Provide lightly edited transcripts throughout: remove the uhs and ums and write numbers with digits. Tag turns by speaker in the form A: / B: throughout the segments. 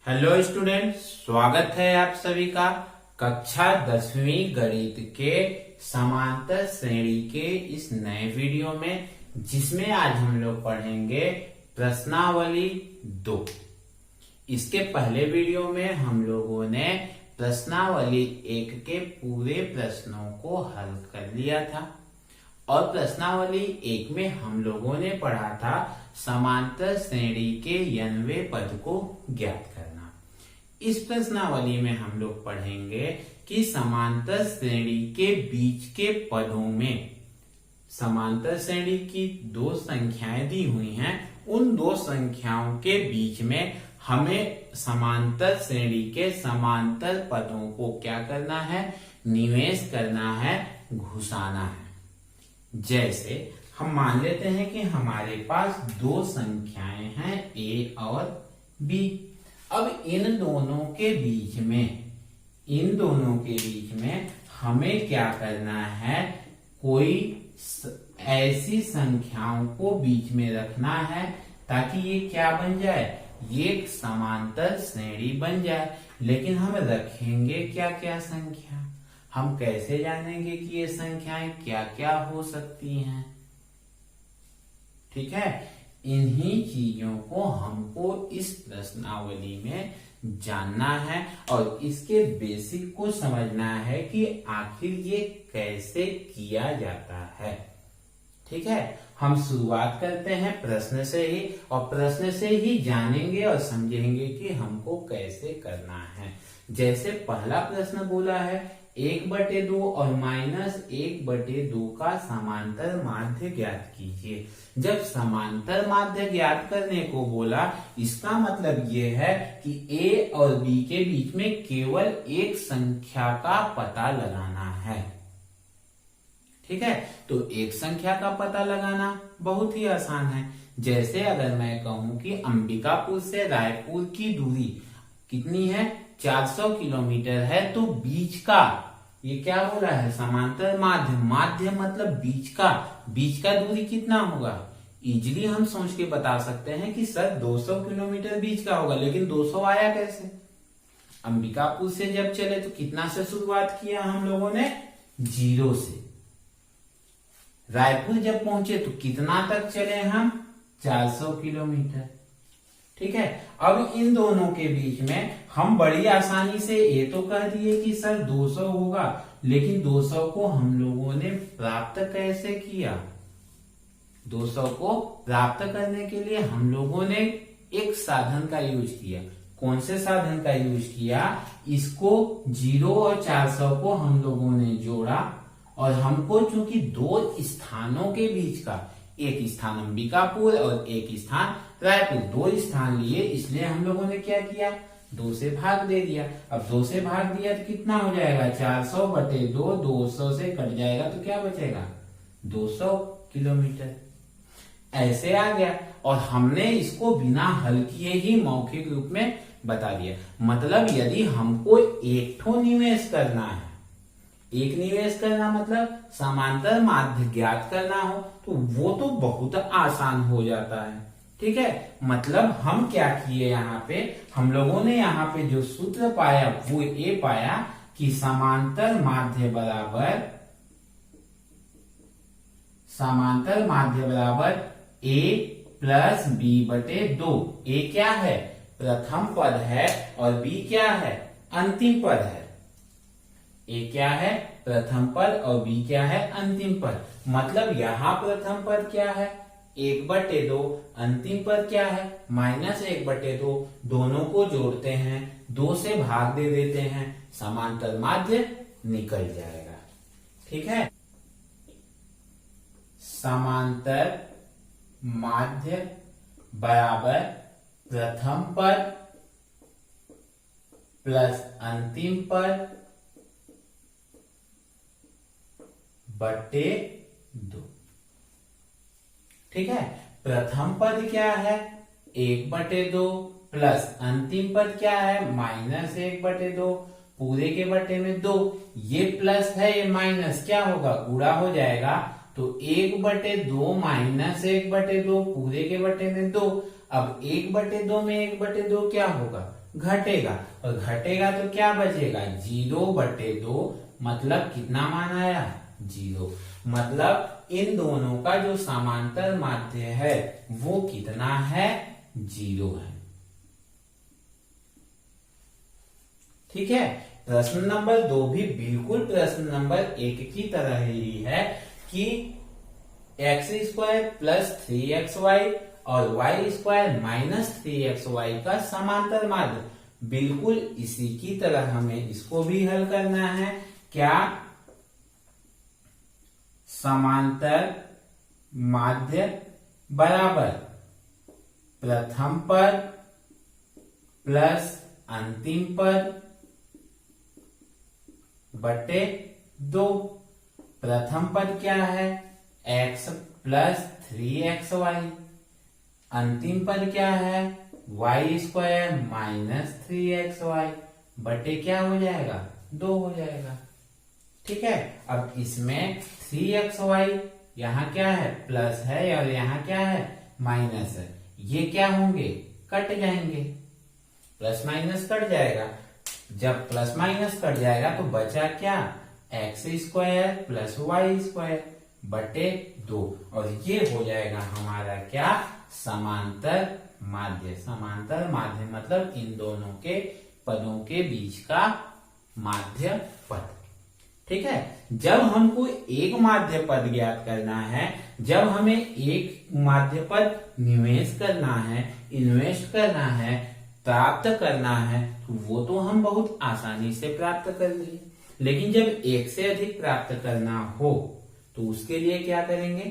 A: Hello student, स्वागत है आप सभी का कक्षा 10वीं गणित के समांतर श्रेणी के इस नए वीडियो में, जिसमें आज हम लोग पढ़ेंगे प्रश्नावली 2। इसके पहले वीडियो में हम लोगों ने प्रश्नावली 1 के पूरे प्रश्नों को हल कर लिया था और प्रश्नावली 1 में हम लोगों ने पढ़ा था समांतर श्रेणी के n वें पद को ज्ञात करना। इस प्रश्नावली में हम लोग पढ़ेंगे कि समांतर श्रेणी के बीच के पदों में समांतर श्रेणी की दो संख्याएं दी हुई हैं, उन दो संख्याओं के बीच में हमें समांतर श्रेणी के समांतर पदों को क्या करना है, निवेश करना है, घुसाना है। जैसे हम मान लेते हैं कि हमारे पास दो संख्याएं हैं a और b। अब इन दोनों के बीच में हमें क्या करना है, कोई ऐसी संख्याओं को बीच में रखना है ताकि ये क्या बन जाए, ये एक समांतर श्रेणी बन जाए। लेकिन हम रखेंगे क्या क्या संख्या, हम कैसे जानेंगे कि ये संख्याएं क्या क्या हो सकती हैं? ठीक है, इन्हीं चीजों को हमको इस प्रश्नावली में जानना है और इसके बेसिक को समझना है कि आखिर ये कैसे किया जाता है। ठीक है, हम शुरुआत करते हैं प्रश्न से ही और प्रश्न से ही जानेंगे और समझेंगे कि हमको कैसे करना है। जैसे पहला प्रश्न बोला है 1/2 और -1/2 का समांतर माध्य ज्ञात कीजिए। जब समांतर माध्य ज्ञात करने को बोला, इसका मतलब ये है कि a और b के बीच में केवल एक संख्या का पता लगाना है। ठीक है, तो एक संख्या का पता लगाना बहुत ही आसान है। जैसे अगर मैं कहूं कि अंबिकापुर से रायपुर की दूरी कितनी है, 400 किलोमीटर है, तो बीच का, ये क्या बोला है, समांतर माध्य, माध्य मतलब बीच का दूरी कितना होगा। इजीली हम सोच के बता सकते हैं कि सर 200 किलोमीटर बीच का होगा, लेकिन 200 आया कैसे? अंबिकापुर से जब चले तो कितना से शुरुआत किया हम लोगों ने, 0 से। रायपुर जब पहुंचे तो कितना तक चले हम, 400 किलोमीटर। ठीक है, अब इन दोनों के बीच में हम बड़ी आसानी से ये तो कह दिए कि सर 200 होगा, लेकिन 200 को हम लोगों ने प्राप्त कैसे किया? 200 को प्राप्त करने के लिए हम लोगों ने एक साधन का यूज किया। कौन से साधन का यूज किया? इसको 0 और 400 को हम लोगों ने जोड़ा और हमको चूंकि दो स्थानों के बीच का, एक स्थान अंबिकापुर और एक स्थान रायपुर, दो स्थान लिए, इसलिए हम लोगों ने क्या किया, 2 से भाग दे दिया। अब 2 से भाग दिया तो कितना हो जाएगा, 400/2, 200 से कट जाएगा तो क्या बचेगा, 200 किलोमीटर। ऐसे आ गया और हमने इसको बिना हल किए ही मौखिक रूप में बता दिया। मतलब यदि हमको एक ठो निवेश करना है, एक निवेश करना मतलब समांतर माध्य ज्ञात करना हो, तो वो तो बहुत आसान हो जाता है। ठीक है, मतलब हम क्या किए, यहाँ पे हम लोगों ने यहाँ पे जो सूत्र पाया वो ये पाया कि समांतर माध्य बराबर a प्लस b/2। a क्या है, प्रथम पद है, और b क्या है, अंतिम पद है। a क्या है, प्रथम पद, और b क्या है, अंतिम पद। मतलब यहाँ प्रथम पद क्या है, 1/2, अंतिम पद क्या है, -1/2। दोनों को जोड़ते हैं, 2 से भाग दे देते हैं, समांतर माध्य निकल जाएगा। ठीक है, समांतर माध्य बराबर प्रथम पद प्लस अंतिम पद बटे 2। ठीक है, प्रथम पद क्या है, 1/2 प्लस अंतिम पद क्या है, -1/2, पूरे के बटे में 2। ये प्लस है, ये माइनस, क्या होगा, गुणा हो जाएगा। तो 1/2 माइनस 1/2, पूरे के बटे में 2। अब 1/2 में 1/2 क्या होगा, घटेगा, और घटेगा तो क्या बचेगा, 0/2, मतलब कितना मान आया, 0। मतलब इन दोनों का जो समांतर माध्य है वो कितना है, 0 है। ठीक है। प्रश्न नंबर 2 भी बिल्कुल प्रश्न नंबर 1 की तरह ही है कि x² + 3xy और y² - 3xy का समांतर माध्य, बिल्कुल इसी की तरह हमें इसको भी हल करना है। क्या समांतर माध्य बराबर प्रथम पद प्लस अंतिम पद बटे 2। प्रथम पद क्या है, x + 3xy, अंतिम पद क्या है, y² - 3xy बटे क्या हो जाएगा, 2 हो जाएगा। ठीक है। अब इसमें 3xy यहाँ क्या है, प्लस है, और यहाँ क्या है, माइनस है। ये क्या होंगे, कट जाएंगे, प्लस माइनस कट जाएगा। जब प्लस माइनस कट जाएगा तो बचा क्या, x² + y² बटे 2, और ये हो जाएगा हमारा क्या, समांतर माध्य। समांतर माध्य मतलब इन दोनों के पदों के बीच का माध्य पद। ठीक है। जब हमको एक माध्य पद ज्ञात करना है, जब हमें एक माध्य पद निवेश करना है, इन्वेस्ट करना है, प्राप्त करना है, तो वो तो हम बहुत आसानी से प्राप्त कर लिए। लेकिन जब एक से अधिक प्राप्त करना हो तो उसके लिए क्या करेंगे,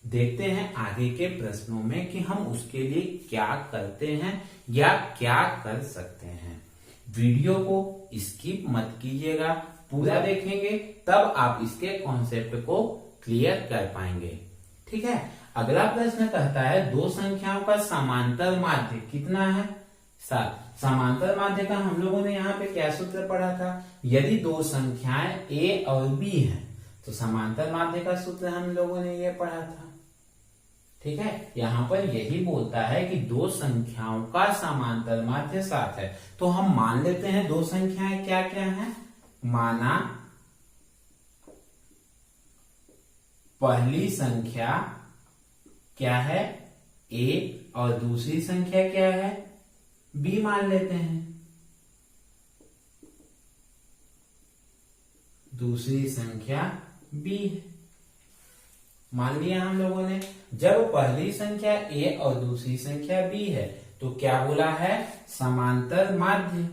A: देखते हैं आगे के प्रश्नों में कि हम उसके लिए क्या करते हैं या क्या कर सकते हैं। वीडियो को स्किप मत कीजिएगा, पूरा देखेंगे तब आप इसके कॉन्सेप्ट को क्लियर कर पाएंगे। ठीक है। अगला प्रश्न कहता है दो संख्याओं का समांतर माध्य कितना है, 7। समांतर माध्य का हम लोगों ने यहाँ पे क्या सूत्र पढ़ा था, यदि दो संख्याएं a और b हैं तो समांतर माध्य का सूत्र हम लोगों ने ये पढ़ा था। ठीक है। यहाँ पर यही बोलता है कि दो संख्याओं का समांतर माध्य 7 है। तो हम मान लेते हैं दो संख्याएं क्या क्या हैं। माना पहली संख्या क्या है, a, और दूसरी संख्या क्या है, b मान लेते हैं। दूसरी संख्या b मान लिया हम लोगों ने। जब पहली संख्या a और दूसरी संख्या b है तो क्या बोला है, समांतर माध्य।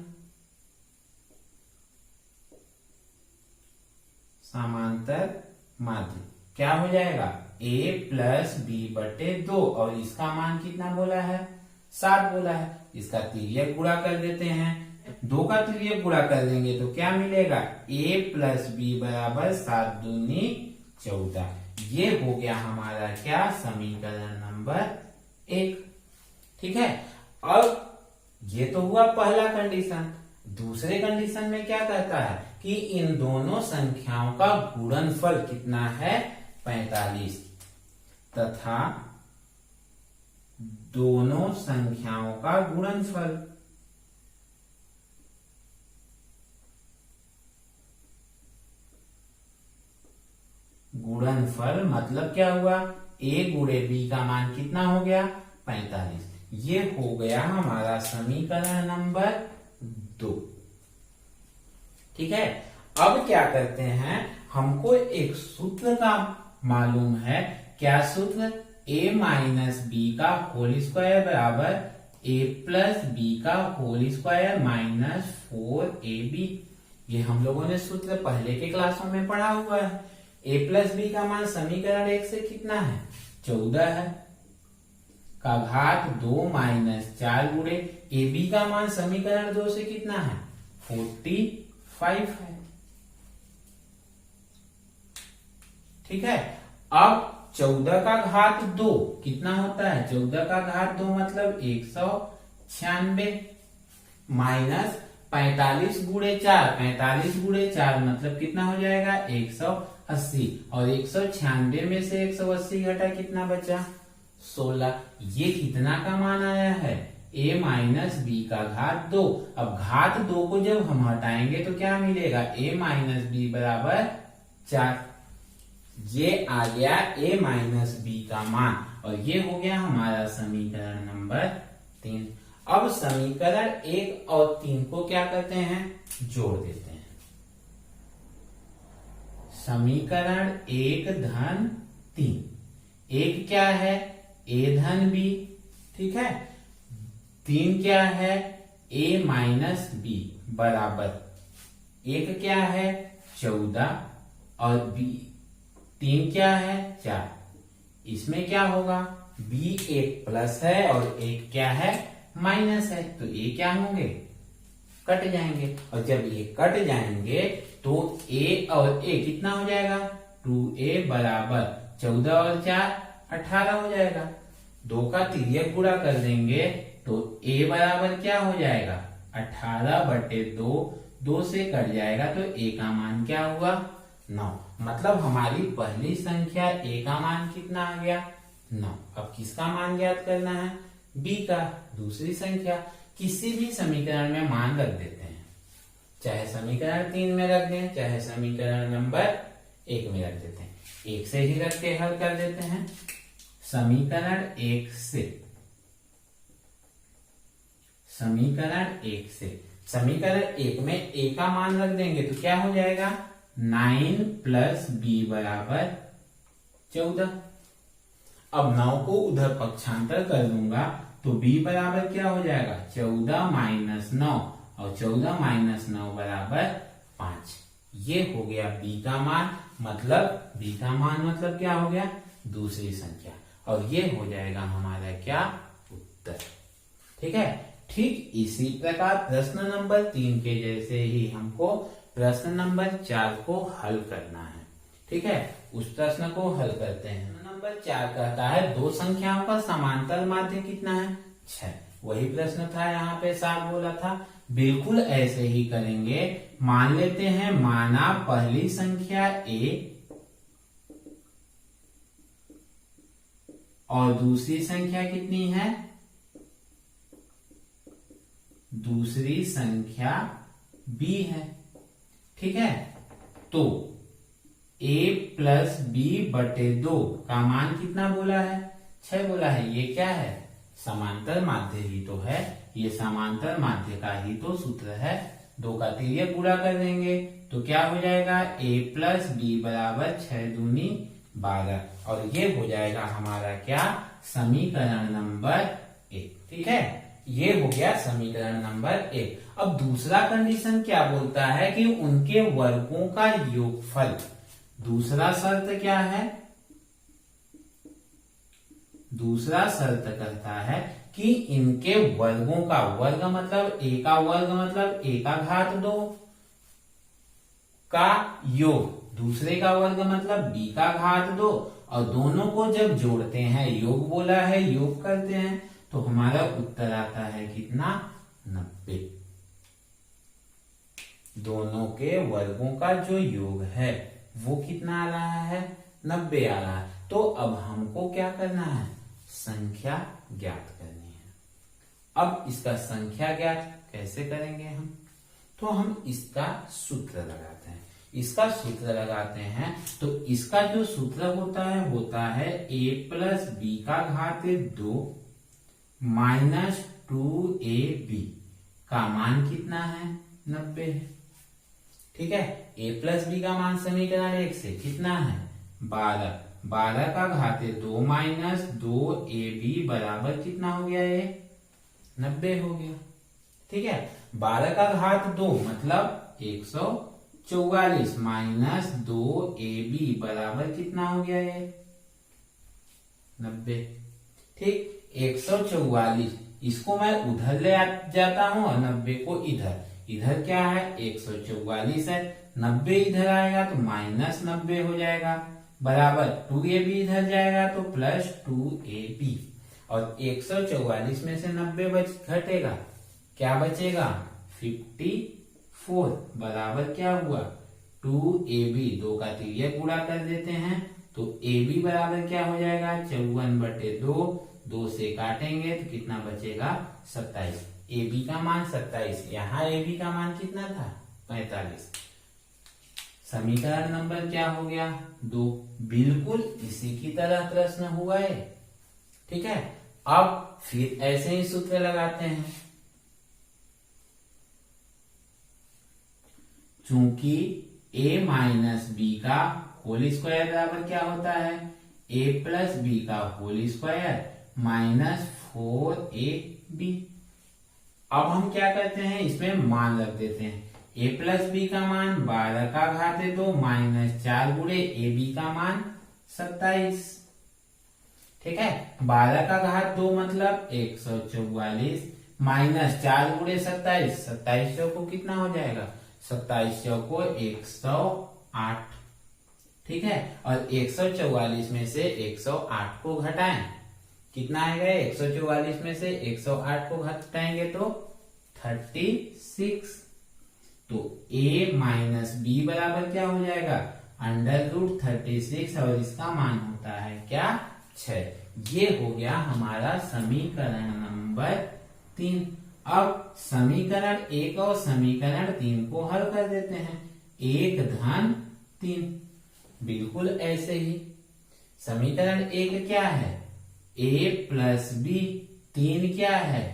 A: समांतर माध्य क्या हो जाएगा, a + b/2, और इसका मान कितना बोला है, 7 बोला है। इसका तिर्यक गुणा कर देते हैं, 2 का तिर्यक गुणा कर देंगे तो क्या मिलेगा, a + b = 7 दूनी 14। ये हो गया हमारा क्या, समीकरण नंबर 1। ठीक है। अब ये तो हुआ पहला कंडीशन। दूसरे कंडीशन में क्या कहता है कि इन दोनों संख्याओं का गुणनफल कितना है, 45, तथा दोनों संख्याओं का गुणनफल मतलब क्या हुआ, a × b का मान कितना हो गया, 45। ये हो गया हमारा समीकरण नंबर 2। ठीक है। अब क्या करते हैं, हमको एक सूत्र का मालूम है। क्या सूत्र, a - b का होल स्क्वायर बराबर a + b का होल स्क्वायर माइनस 4ab। ये हम लोगों ने सूत्र पहले के क्लासों में पढ़ा हुआ है। a + b का मान समीकरण 1 से कितना है, 14 है, का घात 2 - 4 गुणे ab का मान समीकरण 2 से कितना है, 45 है। ठीक है। अब 14 का घात 2 कितना होता है, 14 का घात 2 मतलब 196, माइनस 45 × 4, 45 × 4 मतलब कितना हो जाएगा, 180, और 196 में से 180 घटा कितना बचा, 16। ये कितना का मान आया है, a माइनस बी का घात 2। अब घात 2 को जब हम हटाएंगे तो क्या मिलेगा, a माइनस बी बराबर 4। ये आ गया a माइनस बी का मान, और ये हो गया हमारा समीकरण नंबर 3। अब समीकरण 1 और 3 को क्या करते हैं, जोड़ देते हैं। समीकरण 1 धन 3, एक क्या है a धन b, ठीक है। 3 क्या है a माइनस बी बराबर, एक क्या है 14 और b 3 क्या है 4। इसमें क्या होगा, b एक प्लस है और एक क्या है माइनस है, तो ये क्या होंगे, कट जाएंगे। और जब ये कट जाएंगे तो a और a कितना हो जाएगा, 2a बराबर 14 और 4 18 हो जाएगा। 2 का तिर्यक गुणा कर देंगे तो a बराबर क्या हो जाएगा, 18/2, 2 से कट जाएगा तो a का मान क्या हुआ, 9। मतलब हमारी पहली संख्या a का मान कितना आ गया, 9। अब किसका मान ज्ञात करना है, b का। दूसरी संख्या किसी भी समीकरण में मान रख देते हैं, चाहे समीकरण 3 में रख दें, चाहे समीकरण नंबर 1 में रख देते हैं। 1 से ही रख के हल कर देते हैं। समीकरण 1 से, समीकरण 1 में a का मान रख देंगे तो क्या हो जाएगा, 9 प्लस b बराबर 14। अब 9 को उधर पक्षांतर कर दूंगा तो b बराबर क्या हो जाएगा, 14 माइनस 9, और 14 माइनस 9 बराबर 5। ये हो गया b का मान, मतलब b का मान मतलब क्या हो गया, दूसरी संख्या, और ये हो जाएगा हमारा क्या, उत्तर। ठीक है। ठीक इसी प्रकार प्रश्न नंबर 3 के जैसे ही हमको प्रश्न नंबर 4 को हल करना है। ठीक है, उस प्रश्न को हल करते हैं। नंबर 4 कहता है दो संख्याओं का समांतर माध्य कितना है, 6। वही प्रश्न था, यहाँ पे 7 बोला था। बिल्कुल ऐसे ही करेंगे। मान लेते हैं, माना पहली संख्या a और दूसरी संख्या कितनी है, दूसरी संख्या b है। ठीक है, तो a प्लस b बटे 2 का मान कितना बोला है, 6 बोला है। ये क्या है, समांतर माध्य ही तो है, ये समांतर माध्य का ही तो सूत्र है। 2 का तिर्यक गुणा कर देंगे तो क्या हो जाएगा, a प्लस बी बराबर 6 दूनी 12, और ये हो जाएगा हमारा क्या, समीकरण नंबर 1। ठीक है, ये हो गया समीकरण नंबर 1। अब दूसरा कंडीशन क्या बोलता है कि उनके वर्गों का योगफल। दूसरा शर्त क्या है, दूसरा शर्त कहता है कि इनके वर्गों का, वर्ग मतलब a का वर्ग मतलब a का घात 2 का योग, दूसरे का वर्ग मतलब b का घात 2, और दोनों को जब जोड़ते हैं, योग बोला है, योग करते हैं, तो हमारा उत्तर आता है कितना, 90। दोनों के वर्गों का जो योग है वो कितना आ रहा है, 90 आ रहा है। तो अब हमको क्या करना है, संख्या ज्ञात करनी है। अब इसका संख्या ज्ञात कैसे करेंगे हम, तो हम इसका सूत्र लगाते हैं। इसका सूत्र लगाते हैं तो इसका जो सूत्र होता है a प्लस बी का घात 2 माइनस 2ab का मान कितना है, 90 है। ठीक है, a प्लस बी का मान समीकरण 1 से कितना है, 12, 12 का घात 2 माइनस 2ab बराबर कितना हो गया, ये 90 हो गया। ठीक है, 12 का घात 2 मतलब 144 माइनस 2ab बराबर कितना हो गया, ये 90। ठीक, 144 इसको मैं उधर ले जाता हूं और 90 को इधर, इधर क्या है 144 है, 90 इधर आएगा तो माइनस 90 हो जाएगा, बराबर 2ab इधर जाएगा तो प्लस 2ab, और 144 में से 90 घटेगा, क्या बचेगा 54, बराबर क्या हुआ 2ab। 2 का तिर्यक गुणा कर देते हैं तो ab बराबर क्या हो जाएगा, 54/2, 2 से काटेंगे तो कितना बचेगा 27। ए बी का मान 27, यहाँ ए बी का मान कितना था 45। समीकरण नंबर क्या हो गया 2। बिल्कुल इसी की तरह प्रश्न हुआ है। ठीक है, अब फिर ऐसे ही सूत्र लगाते हैं। चूंकि a माइनस बी का होल स्क्वायर बराबर क्या होता है a प्लस बी का होल स्क्वायर माइनस 4ab। अब हम क्या करते हैं, इसमें मान रख देते हैं। a प्लस बी का मान 12 का घात 2 माइनस 4 गुणे ए बी का मान 27। ठीक है, 12 का घात 2 मतलब 144 माइनस 4 गुणे 27, 27 को कितना हो जाएगा 27 को 108। ठीक है, और 144 में से 108 को घटाएं, कितना आएगा 144 में से 108 को घटाएंगे तो 36। तो a माइनस बी बराबर क्या हो जाएगा √36 और इसका मान होता है क्या 6। ये हो गया हमारा समीकरण नंबर 3। अब समीकरण 1 और समीकरण 3 को हल कर देते हैं। 1 धन 3 बिल्कुल ऐसे ही। समीकरण 1 क्या है a प्लस बी, 3 क्या है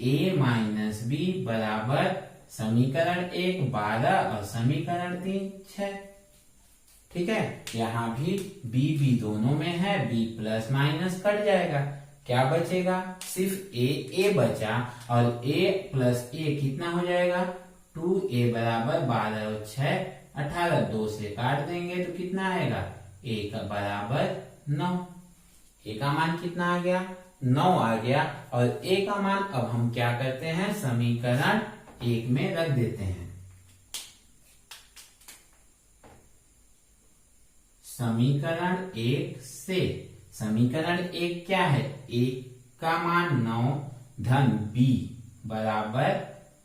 A: a माइनस बी बराबर समीकरण 1 12 और समीकरण 3 6। ठीक है, यहाँ भी b दोनों में है, b प्लस माइनस कट जाएगा, क्या बचेगा सिर्फ a बचा और a प्लस a कितना हो जाएगा 2a बराबर 12 और 6 18, 2 से काट देंगे तो कितना आएगा a का बराबर 9। a का मान कितना आ गया 9 आ गया और a का मान अब हम क्या करते हैं समीकरण 1 में रख देते हैं। समीकरण 1 से समीकरण 1 क्या है a का मान 9 धन b बराबर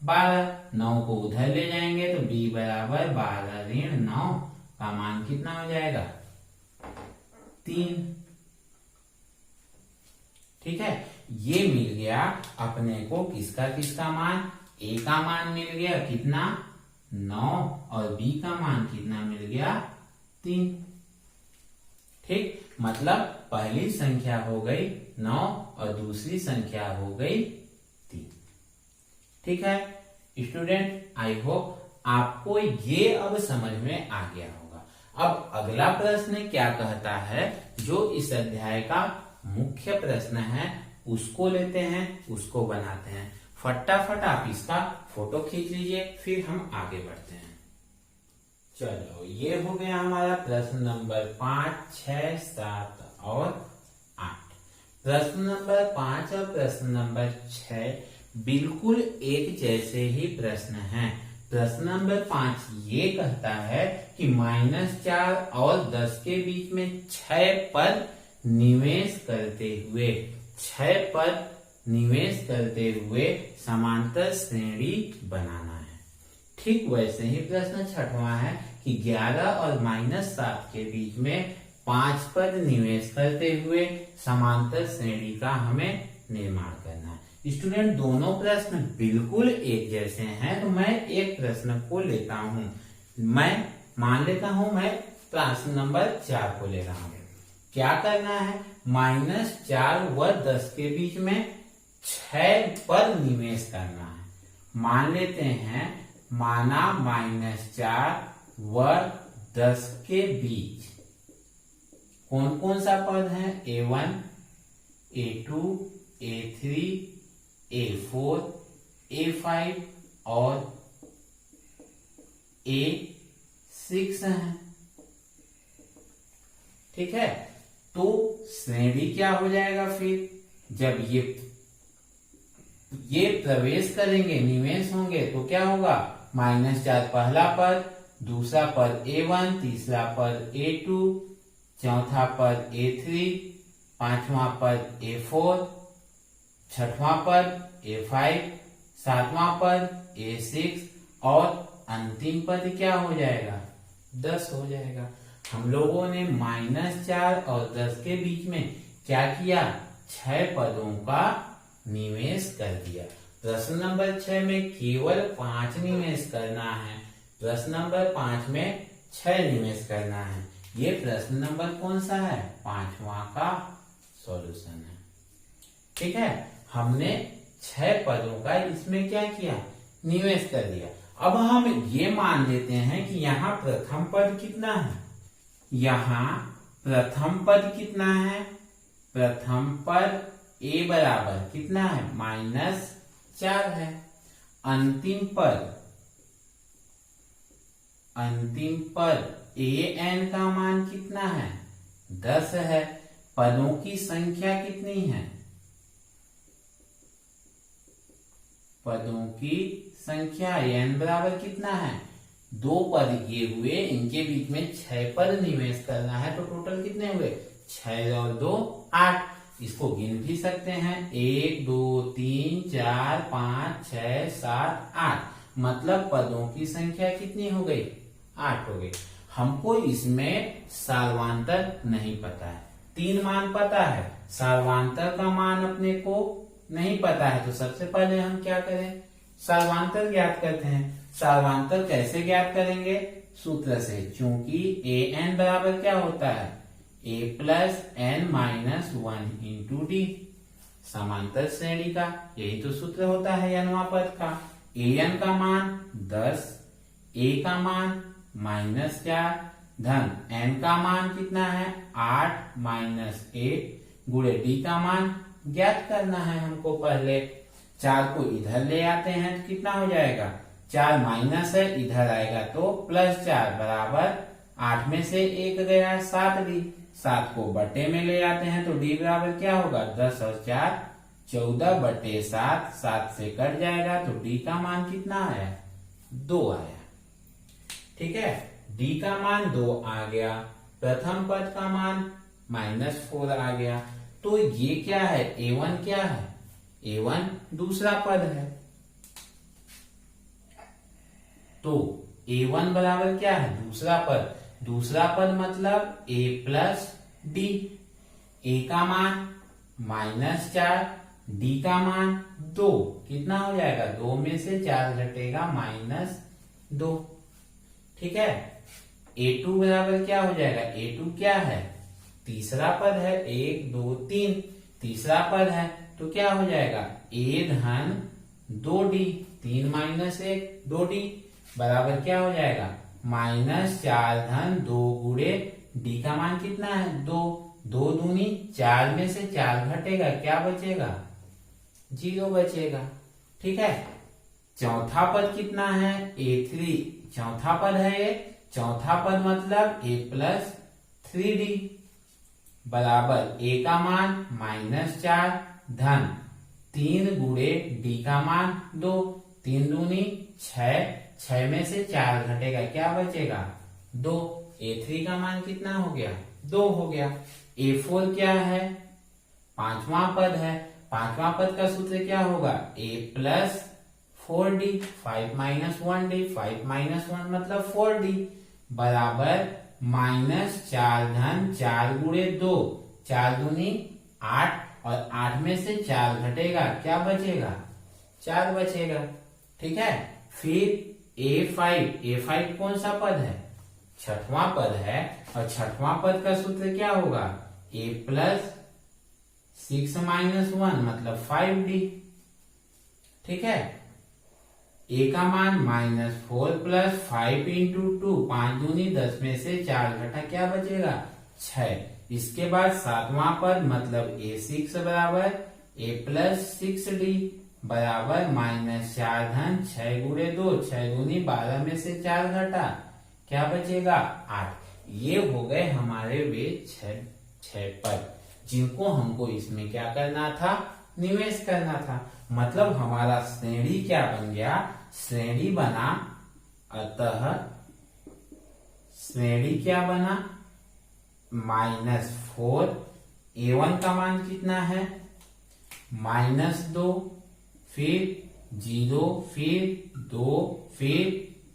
A: 12, 9 को उधर ले जाएंगे तो b बराबर 12 ऋण 9 का मान कितना हो जाएगा 3। ठीक है, ये मिल गया अपने को किसका मान, a का मान मिल गया कितना 9 और b का मान कितना मिल गया 3। ठीक, मतलब पहली संख्या हो गई 9 और दूसरी संख्या हो गई 3। ठीक है स्टूडेंट, आई होप आपको ये अब समझ में आ गया होगा। अब अगला प्रश्न क्या कहता है, जो इस अध्याय का मुख्य प्रश्न है उसको लेते हैं, उसको बनाते हैं। फटाफट आप इसका फोटो खींच लीजिए, फिर हम आगे बढ़ते हैं। चलो, ये हो गया हमारा प्रश्न नंबर 5, 6, 7 और 8। प्रश्न नंबर 5 और प्रश्न नंबर 6 बिल्कुल एक जैसे ही प्रश्न हैं। प्रश्न नंबर 5 ये कहता है कि -4 और 10 के बीच में 6 पद निवेश करते हुए समांतर श्रेणी बनाना है। ठीक वैसे ही प्रश्न 6वां है कि 11 और -7 के बीच में 5 पद निवेश करते हुए समांतर श्रेणी का हमें निर्माण करना है। स्टूडेंट, दोनों प्रश्न बिल्कुल एक जैसे हैं, तो मैं एक प्रश्न को लेता हूं। मैं मान लेता हूं मैं प्रश्न नंबर 4 को ले रहा हूं। क्या करना है, -4 व 10 के बीच में 6 पद निवेश करना है। मान लेते हैं, माना -4 व 10 के बीच कौन कौन सा पद है, A1, A2, A3, A4, A5 और A6 है। ठीक है, तो श्रेणी क्या हो जाएगा फिर, जब ये प्रवेश करेंगे निवेश होंगे तो क्या होगा, -4 पहला पद, दूसरा पद A1, तीसरा पद A2, चौथा पद A3, पांचवा पद A4, छठवां पद A5, सातवां पद A6 और अंतिम पद क्या हो जाएगा 10 हो जाएगा। हम लोगों ने -4 और 10 के बीच में क्या किया, 6 पदों का निवेश कर दिया। प्रश्न नंबर 6 में केवल 5 निवेश करना है, प्रश्न नंबर 5 में 6 निवेश करना है। ये प्रश्न नंबर कौन सा है? 5वां का सॉल्यूशन है। ठीक है, हमने 6 पदों का इसमें क्या किया? निवेश कर दिया। अब हम ये मान लेते हैं कि यहाँ प्रथम पद कितना है? यहाँ प्रथम पद कितना है? प्रथम पद a बराबर कितना है? -4 है। अंतिम पद an का मान कितना है? 10 है। पदों की संख्या कितनी है? पदों की संख्या n बराबर कितना है? 2 पद ये हुए, इनके बीच में 6 पद निवेश करना है, तो टोटल कितने हुए? 6 और 2 8। इसको गिन भी सकते हैं, 1 2 3 4 5 6 7 8। मतलब पदों की संख्या कितनी हो गई? 8 हो गई। हमको इसमें सार्वधातुक नहीं पता है, 3 मान पता है, सार्वधातुक का मान अपने को नहीं पता है। तो सबसे पहले हम क्या करें? सार्वधातुक ज्ञात करते हैं। सार्वधातुक कैसे ज्ञात करेंगे? सूत्र से, चूंकि an बराबर क्या होता है? a plus n minus 1 into D, समांतर श्रेणी का यही तो सूत्र होता है nवां पद का। an का मान 10, a का मान -4 धन n का मान कितना है? 8 माइनस 1 गुणे डी का मान ज्ञात करना है हमको। पहले 4 को इधर ले आते हैं तो कितना हो जाएगा? 4 माइनस है, इधर आएगा तो +4 बराबर 8 में से 1 गया 7 डी। 7 को बटे में ले आते हैं तो डी बराबर क्या होगा? 10 और 4 14/7, 7 से कट जाएगा तो डी का मान कितना आया? 2 आया। ठीक है, डी का मान 2 आ गया। प्रथम पद का मान -4 आ गया। तो ये क्या है? a1 क्या है? a1 दूसरा पद है। तो a1 बराबर क्या है? दूसरा पद। दूसरा पद मतलब a प्लस डी। a का मान -4, d का मान 2, कितना हो जाएगा? 2 में से 4 घटेगा -2। ठीक है, a2 बराबर क्या हो जाएगा? a2 क्या है? तीसरा पद है, 1 2 3 तीसरा पद है, तो क्या हो जाएगा? a धन 2d, 3 माइनस 1 2d बराबर क्या हो जाएगा? -4 धन 2 गुणे डी का मान कितना है? 2। 2 दूनी 4 में से 4 घटेगा, क्या बचेगा? 0 बचेगा। ठीक है, चौथा पद कितना है? a3 चौथा पद है ये। चौथा पद मतलब a प्लस 3d बराबर a का मान -4 धन 3 गुणे डी का मान 2। 3 दूनी 6, 6 में से 4 घटेगा, क्या बचेगा? 2। a3 का मान कितना हो गया? 2 हो गया। a4 क्या है? 5वां पद है। 5वां पद का सूत्र क्या होगा? a plus 4d, 5 minus 1d, 5 minus 1 मतलब 4d बराबर -4 धन 4 गुणे 2, 4 दूनी 8 और 8 में से 4 घटेगा, क्या बचेगा? 4 बचेगा। ठीक है, फिर a5 कौन सा पद है? 6वां पद है। और 6वां पद का सूत्र क्या होगा? a प्लस 6 माइनस 1 मतलब 5d। ठीक है, a का मान -4 प्लस 5 इंटू 2, 5 दूनी 10 में से 4 घटा, क्या बचेगा? 6। इसके बाद 7वां पद मतलब a6 बराबर a प्लस 6d बराबर -4 धन 6 गुणे 2, 6 दूनी 12 में से 4 घटा, क्या बचेगा? 8। ये हो गए हमारे वे 6 पद जिनको हमको इसमें क्या करना था? निवेश करना था। मतलब हमारा श्रेणी क्या बन गया? श्रेणी बना, अतः श्रेणी क्या बना? -4। a1 का मान कितना है? -2, फिर 0, फिर 2, फिर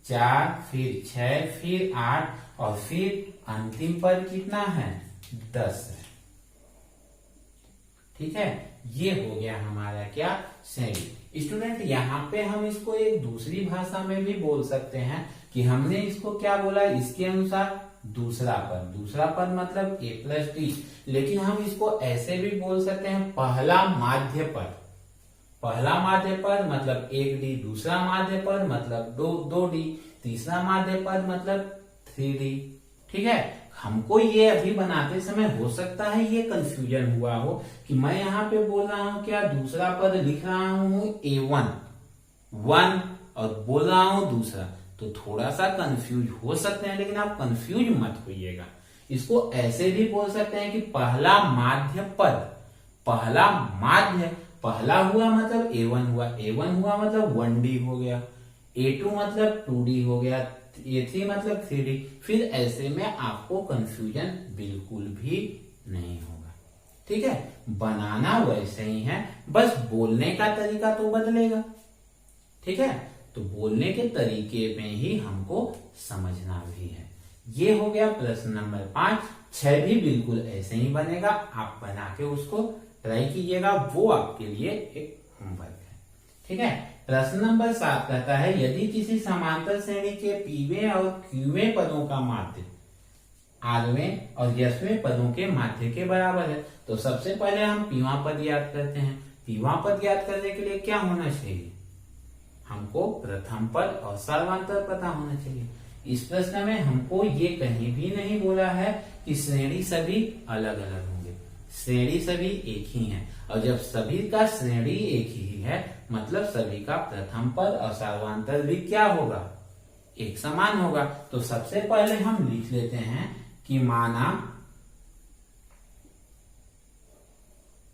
A: 4, फिर 6, फिर 8 और फिर अंतिम पद कितना है? 10 है। ठीक है, ये हो गया हमारा क्या, श्रेणी। स्टूडेंट यहाँ पे हम इसको एक दूसरी भाषा में भी बोल सकते हैं कि हमने इसको क्या बोला, इसके अनुसार दूसरा पद मतलब a प्लस डी, लेकिन हम इसको ऐसे भी बोल सकते हैं पहला माध्य पद। पहला माध्य पद मतलब 1d, दूसरा माध्य पद मतलब 2d, तीसरा माध्य पद मतलब 3d। ठीक है, हमको ये अभी बनाते समय हो सकता है ये कंफ्यूजन हुआ हो कि मैं यहाँ पे बोल रहा हूँ क्या, दूसरा पद लिख रहा हूँ a1 1 और बोल रहा हूँ दूसरा, तो थोड़ा सा कंफ्यूज हो सकते हैं, लेकिन आप कंफ्यूज मत होइएगा। इसको ऐसे भी बोल सकते हैं कि पहला माध्य पद, पहला माध्य, पहला हुआ मतलब a1 हुआ, a1 हुआ मतलब 1d हो गया, a2 मतलब 2d हो गया, a3 मतलब 3d। फिर ऐसे में आपको कंफ्यूजन बिल्कुल भी नहीं होगा। ठीक है, बनाना वैसे ही है, बस बोलने का तरीका तो बदलेगा। ठीक है, तो बोलने के तरीके में ही हमको समझना भी है। ये हो गया प्रश्न नंबर 5। 6 भी बिल्कुल ऐसे ही बनेगा, आप बना के उसको ट्राई कीजिएगा, वो आपके लिए एक होमवर्क है। ठीक है, प्रश्न नंबर 7 कहता है यदि किसी समांतर श्रेणी के पीवें और क्यूवें पदों का माध्य आरवें और यसवें पदों के माध्य के बराबर है, तो सबसे पहले हम पीवा पद याद करते हैं। पीवा पद याद करने के लिए क्या होना चाहिए, हमको प्रथम पद और सर्वांतर पता होना चाहिए। इस प्रश्न में हमको ये कहीं भी नहीं बोला है कि श्रेणी सभी अलग अलग होंगे, श्रेणी सभी एक ही है, और जब सभी का श्रेणी एक ही है मतलब सभी का प्रथम पद और सर्वांतर भी क्या होगा, एक समान होगा। तो सबसे पहले हम लिख लेते हैं कि माना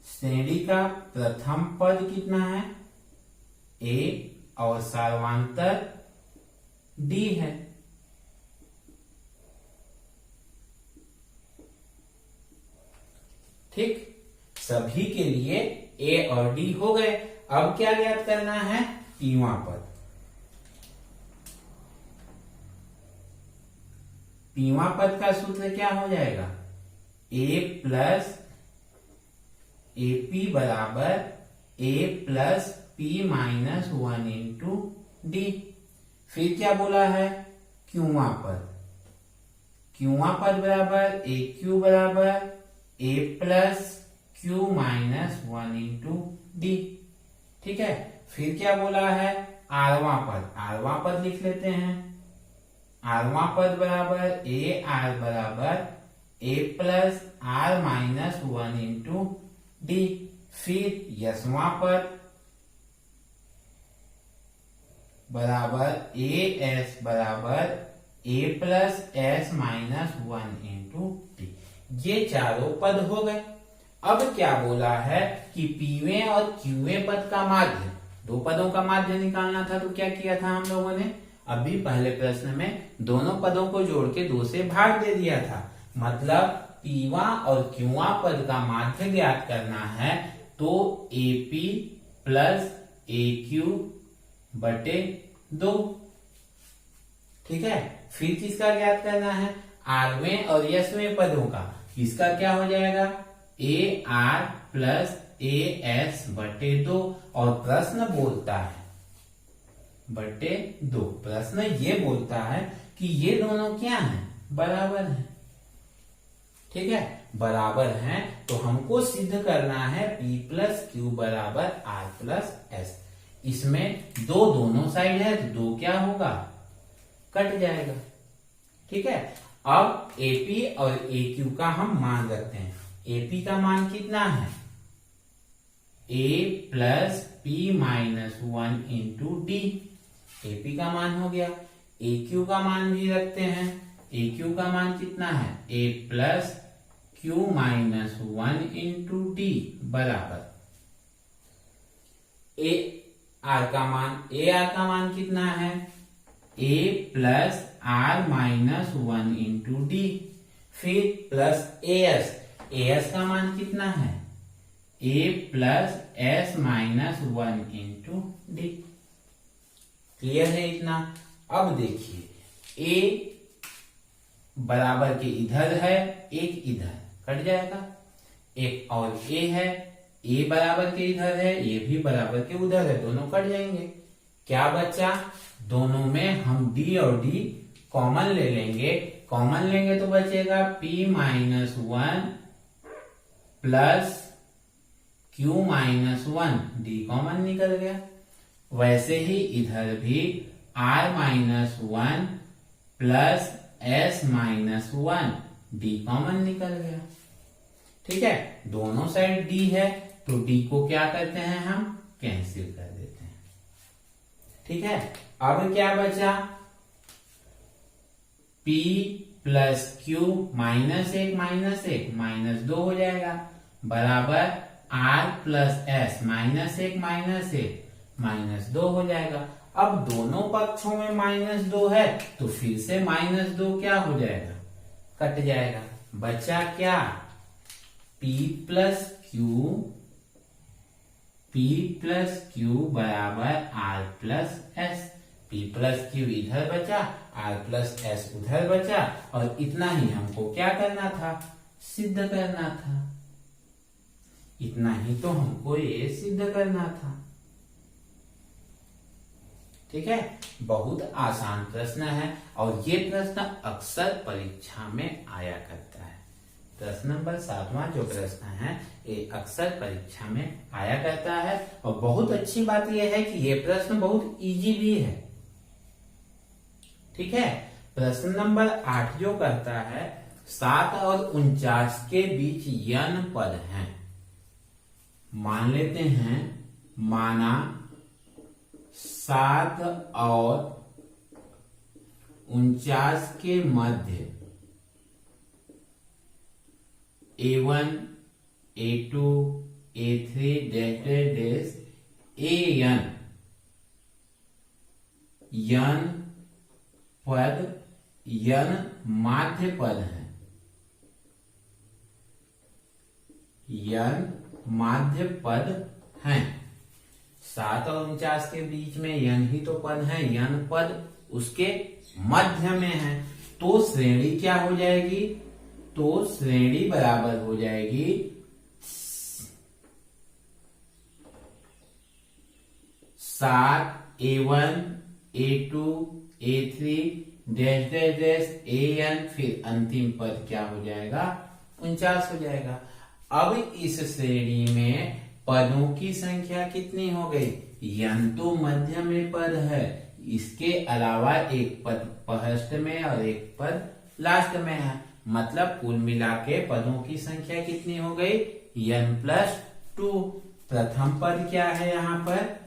A: श्रेणी का प्रथम पद कितना है, a और सर्वांतर d है। ठीक, सभी के लिए a और d हो गए। अब क्या ज्ञात करना है, पीवा पद। पीवा पद का सूत्र क्या हो जाएगा, a प्लस AP बराबर a plus p minus 1 into D. फिर क्या बोला है, क्यूवा पद। क्यूवा पद बराबर a क्यू बराबर a plus Q minus 1 into D. ठीक है, फिर क्या बोला है, आरवां पद। आरवां पद लिख लेते हैं, आरवां पद बराबर a आर बराबर a plus R minus 1 into D. फिर यसवां पद बराबर a एस बराबर a plus S minus 1 into D. ये चारों पद हो गए। अब क्या बोला है कि पीवें और क्यूवें पद का माध्य, दो पदों का माध्य निकालना था, तो क्या किया था हम लोगों ने, अभी पहले प्रश्न में दोनों पदों को जोड़ के 2 से भाग दे दिया था। मतलब पीवा और क्यूवा पद का माध्य ज्ञात करना है तो AP प्लस AQ बटे 2। ठीक है, फिर किसका ज्ञात करना है, आरवें और यसवें पदों का। इसका क्या हो जाएगा, AR प्लस AS बटे 2, और प्रश्न बोलता है बटे 2। प्रश्न ये बोलता है कि ये दोनों क्या हैं, बराबर हैं। ठीक है, बराबर हैं, तो हमको सिद्ध करना है P प्लस क्यू बराबर R प्लस S। इसमें दोनों साइड है तो 2 क्या होगा, कट जाएगा। ठीक है, अब AP और AQ का हम मान रखते हैं। AP का मान कितना है, A plus P minus 1 into D. AP का मान हो गया। AQ का मान भी रखते हैं। AQ का मान कितना है, A plus Q minus 1 into D बराबर AR का मान कितना है, A plus R minus 1 into D. फिर प्लस AS का मान कितना है, A plus S minus 1 into D. Clear है इतना। अब देखिए A बराबर के इधर है, एक इधर, कट जाएगा। एक और A है, ए बराबर के इधर है, ए भी बराबर के उधर है, दोनों कट जाएंगे। क्या बचा, दोनों में हम डी और डी कॉमन ले लेंगे। कॉमन लेंगे तो बचेगा p minus 1 plus q minus 1, D common निकल गया। वैसे ही इधर भी r minus 1 plus s minus 1, D common निकल गया। ठीक है, दोनों साइड d है तो d को क्या करते हैं, हम कैंसिल कर देते हैं। ठीक है, अब क्या बचा, p plus q minus 1 minus 2 हो जाएगा, बराबर r plus s minus 1 minus 2 हो जाएगा। अब दोनों पक्षों में माइनस 2 है तो फिर से माइनस 2 क्या हो जाएगा, कट जाएगा। बचा क्या, p प्लस q बराबर r plus s। p plus q इधर बचा, r प्लस s उधर बचा, और इतना ही हमको क्या करना था, सिद्ध करना था। इतना ही तो हमको ये सिद्ध करना था। ठीक है, बहुत आसान प्रश्न है और ये प्रश्न अक्सर परीक्षा में आया करता है। प्रश्न नंबर 7वां जो प्रश्न है ये अक्सर परीक्षा में आया करता है, और बहुत अच्छी बात यह है कि ये प्रश्न बहुत इजी भी है। ठीक है, प्रश्न नंबर 8 जो कहता है 7 और 49 के बीच n पद हैं। मान लेते हैं, माना 7 और 49 के मध्य a1 a2 a3 dash an n पद n माध्य पद है, n माध्य पद हैं। 7 और 49 के बीच में n ही तो पद है, n पद उसके मध्य में है, तो श्रेणी क्या हो जाएगी, तो श्रेणी बराबर हो जाएगी 7 a1 a2 a3 dash dash dash an, फिर अंतिम पद क्या हो जाएगा, 49 हो जाएगा। अब इस श्रेणी में पदों की संख्या कितनी हो गई, n तो मध्य में पद है, इसके अलावा एक पद फर्स्ट में और एक पद लास्ट में है, मतलब कुल मिला के पदों की संख्या कितनी हो गई, n प्लस 2। प्रथम पद क्या है, यहाँ पर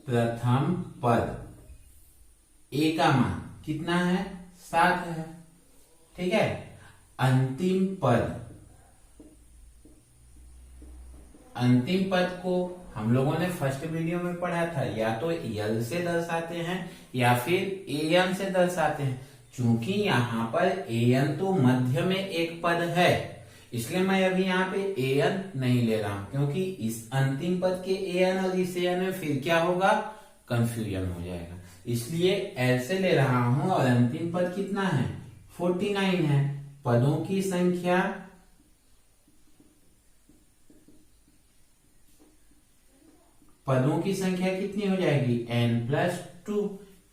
A: प्रथम पद a का मान कितना है, 7 है। ठीक है, अंतिम पद को हम लोगों ने फर्स्ट वीडियो में पढ़ा था, या तो l से दर्शाते हैं या फिर an से दर्शाते हैं। चूंकि यहाँ पर an तो मध्य में एक पद है, इसलिए मैं अभी यहाँ पे an नहीं ले रहा हूं, क्योंकि इस अंतिम पद के an और इस an में फिर क्या होगा, कंफ्यूजन हो जाएगा, इसलिए l से ले रहा हूं। और अंतिम पद कितना है, 49 है। पदों की संख्या कितनी हो जाएगी, n प्लस 2।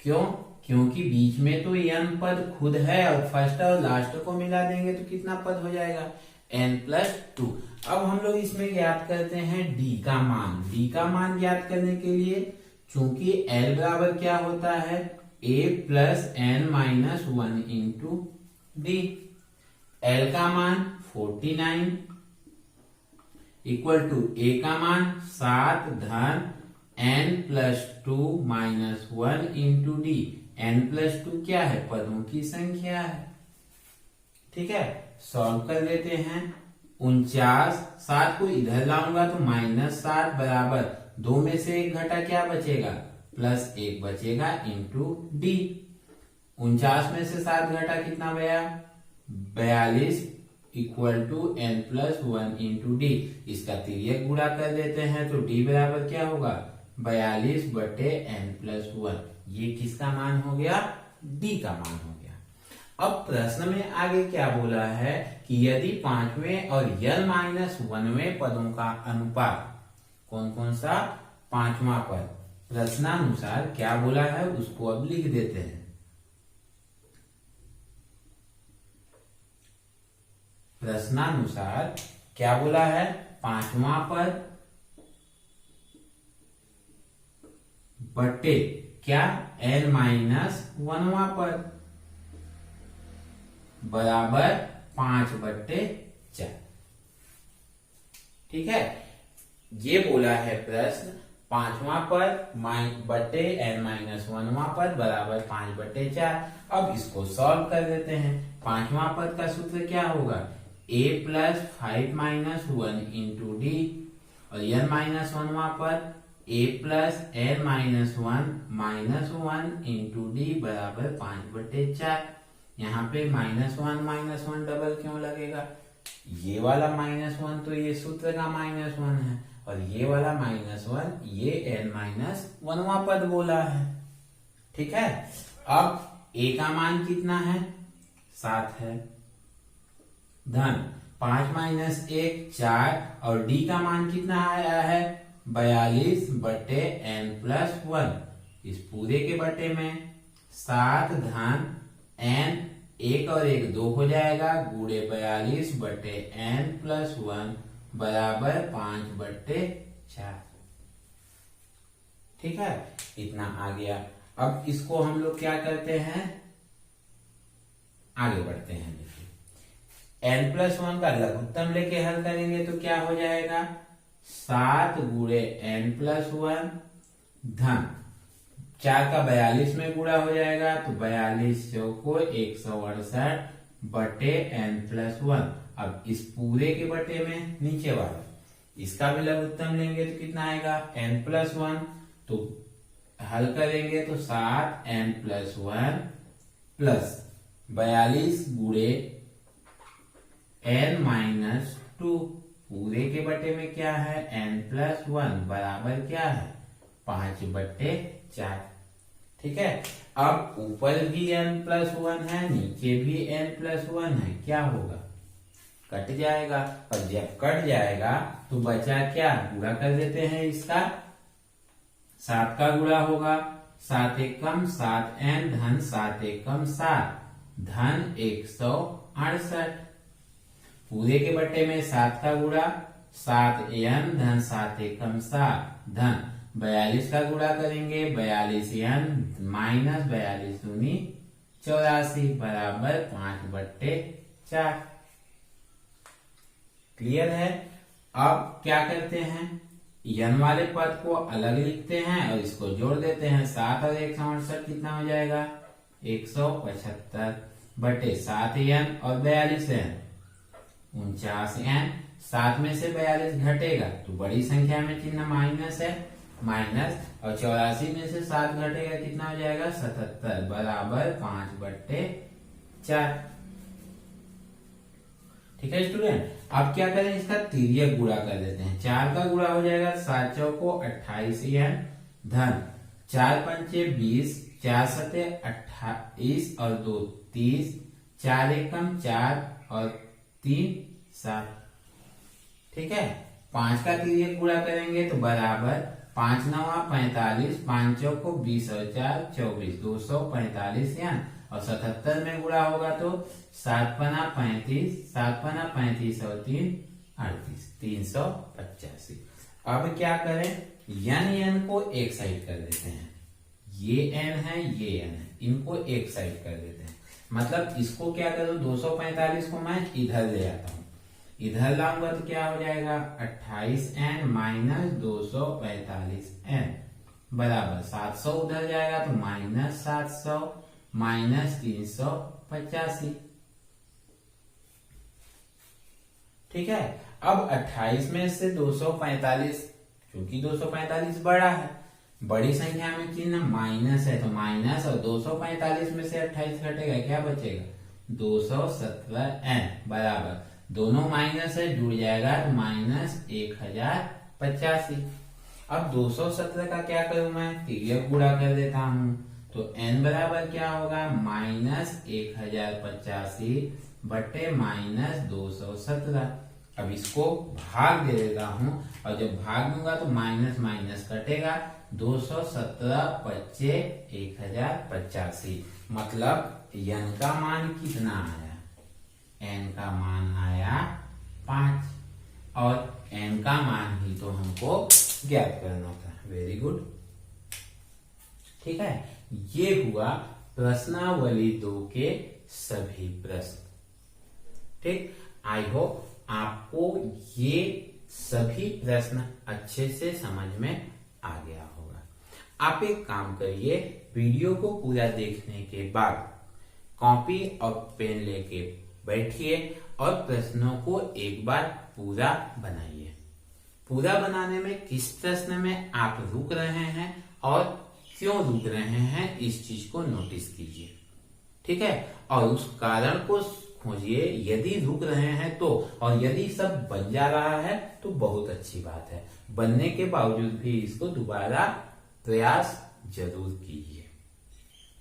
A: क्यों, क्योंकि बीच में तो n पद खुद है और फर्स्ट और लास्ट को मिला देंगे तो कितना पद हो जाएगा, n प्लस 2। अब हम लोग इसमें ज्ञात करते हैं d का मान। d का मान ज्ञात करने के लिए चूंकि l बराबर क्या होता है, a plus n minus 1 into D. l का मान 49 इक्वल टू a का मान 7 धन n plus 2 minus 1 into D. n plus 2 क्या है, पदों की संख्या है। ठीक है, सॉल्व कर लेते हैं। 49, 7 को इधर लाऊंगा तो माइनस 7 बराबर 2 में से 1 घटा क्या बचेगा, प्लस 1 बचेगा इंटू डी। 49 में से 7 घटा कितना गया, 42 equal to n plus 1 into D. इसका तिर्यक गुणा कर देते हैं तो d बराबर क्या होगा, 42 बटे n प्लस 1। ये किसका मान हो गया, d का मान हो गया। अब प्रश्न में आगे क्या बोला है कि यदि पांचवें और n-1वें पदों का अनुपात, कौन कौन सा, पांचवा पद, प्रश्नानुसार क्या बोला है उसको अब लिख देते हैं। प्रश्नानुसार क्या बोला है, पांचवा पद बटे क्या, n-1वां पद बराबर 5/4। ठीक है, ये बोला है प्रश्न, पांचवा पद बटे n-1वां पद बराबर 5/4। अब इसको सॉल्व कर देते हैं। पांचवा पद का सूत्र क्या होगा, a + 5 - 1 × d, और n-1वां पद a + n-1 - 1 × d बराबर 5/4। यहाँ पे -1 डबल क्यों लगेगा, ये वाला -1 तो ये सूत्र का -1 है, और ये वाला -1 ये n-1वां पद बोला है। ठीक है, अब a का मान कितना है, 7 है, धन 5 - 1 4, और d का मान कितना आया है, 42/n+1। इस पूरे के बटे में 7 धन n, 1 और 1 2 हो जाएगा, गुणे 42/n+1 बराबर 5/4। ठीक है, इतना आ गया। अब इसको हम लोग क्या करते हैं, आगे बढ़ते हैं। देखिए n+1 का लघुत्तम लेके हल करेंगे तो क्या हो जाएगा, 7 गुणे n+1 धन 4 का 42 में गुणा हो जाएगा, तो 42 को 168 बटे n+1। अब इस पूरे के बटे में नीचे वाला, इसका भी लघुत्तम लेंगे तो कितना आएगा, n+1। तो हल करेंगे तो 7n+1 प्लस 42 गुणे n-2, पूरे के बटे में क्या है, n+1 बराबर क्या है, 5/4। ठीक है, अब ऊपर भी n+1 है, नीचे भी n+1 है, क्या होगा, कट जाएगा, और जब कट जाएगा तो बचा क्या, गुणा कर देते हैं इसका, 7 का गुणा होगा, 7 एकम 7n धन 7 एकम 7 धन 168। पूरे के बटे में 7 का गुणा, 7n धन 7 एकम 7 धन 42 का गुणा करेंगे, 42n माइनस 42 दूनी 84 बराबर 5/4। क्लियर है। अब क्या करते हैं, n वाले पद को अलग लिखते हैं और इसको जोड़ देते हैं। 7 और 168 कितना हो जाएगा, 175 बटे 7n और 42n 49n। 7 में से 42 घटेगा तो बड़ी संख्या में चिन्ह माइनस है, माइनस, और 84 में से 7 घटेगा कितना हो जाएगा, 77 बराबर 5/4। ठीक है स्टूडेंट, अब क्या करें, इसका तिर्यक गुणा कर देते हैं। 4 का गुणा हो जाएगा, 7 चौको 28n धन 4 पंचे 20, 4 सते 28 और 2 30, 4 एकम 4 और 3 7। ठीक है, 5 का तिर्यक गुणा करेंगे तो बराबर 5 नवा 45, 5 चौको 20 और 4 24, 245 n, और 77 में गुणा होगा तो 7 पना 35, 7 पना 35 और 3 38, 385। अब क्या करें, n को एक साइड कर देते हैं, ये n है ये n है, इनको एक साइड कर देते हैं। मतलब इसको क्या करूं, 245 को मैं इधर ले आता हूं, इधर लाऊंगा तो क्या हो जाएगा, 28n माइनस 245n बराबर 700 उधर जाएगा तो माइनस 700 माइनस 385। ठीक है, अब 28 में से 245, क्योंकि 245 बड़ा है, बड़ी संख्या में चिन्ह माइनस है तो माइनस, और 245 में से 28 घटेगा, क्या बचेगा, 217n बराबर, दोनों माइनस है जुड़ जाएगा तो माइनस 1085। अब 217 का क्या करूं मैं, तिर्यक गुणा कर देता हूं। तो n बराबर क्या होगा -1085 बटे -217। अब इसको भाग दे देता हूं और जब भाग दूंगा तो माइनस माइनस कटेगा, 217 बच्चे 1085, मतलब n का मान कितना आया, n का मान आया 5 और n का मान ही तो हमको ज्ञात करना था। वेरी गुड, ठीक है। ये हुआ प्रश्नावली 2 के सभी प्रश्न। ठीक, आई होप आपको ये सभी प्रश्न अच्छे से समझ में आ गया होगा। आप एक काम करिए, वीडियो को पूरा देखने के बाद कॉपी और पेन लेके बैठिए और प्रश्नों को एक बार पूरा बनाइए। पूरा बनाने में किस प्रश्न में आप रुक रहे हैं और क्यों रुक रहे हैं, इस चीज को नोटिस कीजिए, ठीक है। और उस कारण को खोजिए, यदि रुक रहे हैं तो, और यदि सब बन जा रहा है तो बहुत अच्छी बात है। बनने के बावजूद भी इसको दोबारा प्रयास जरूर कीजिए,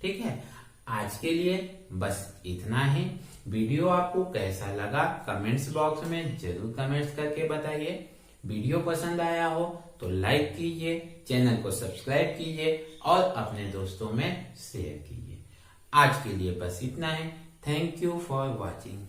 A: ठीक है। आज के लिए बस इतना ही। वीडियो आपको कैसा लगा कमेंट्स बॉक्स में जरूर कमेंट्स करके बताइए। वीडियो पसंद आया हो तो लाइक कीजिए, चैनल को सब्सक्राइब कीजिए और अपने दोस्तों में शेयर कीजिए। आज के लिए बस इतना ही। Thank you for watching.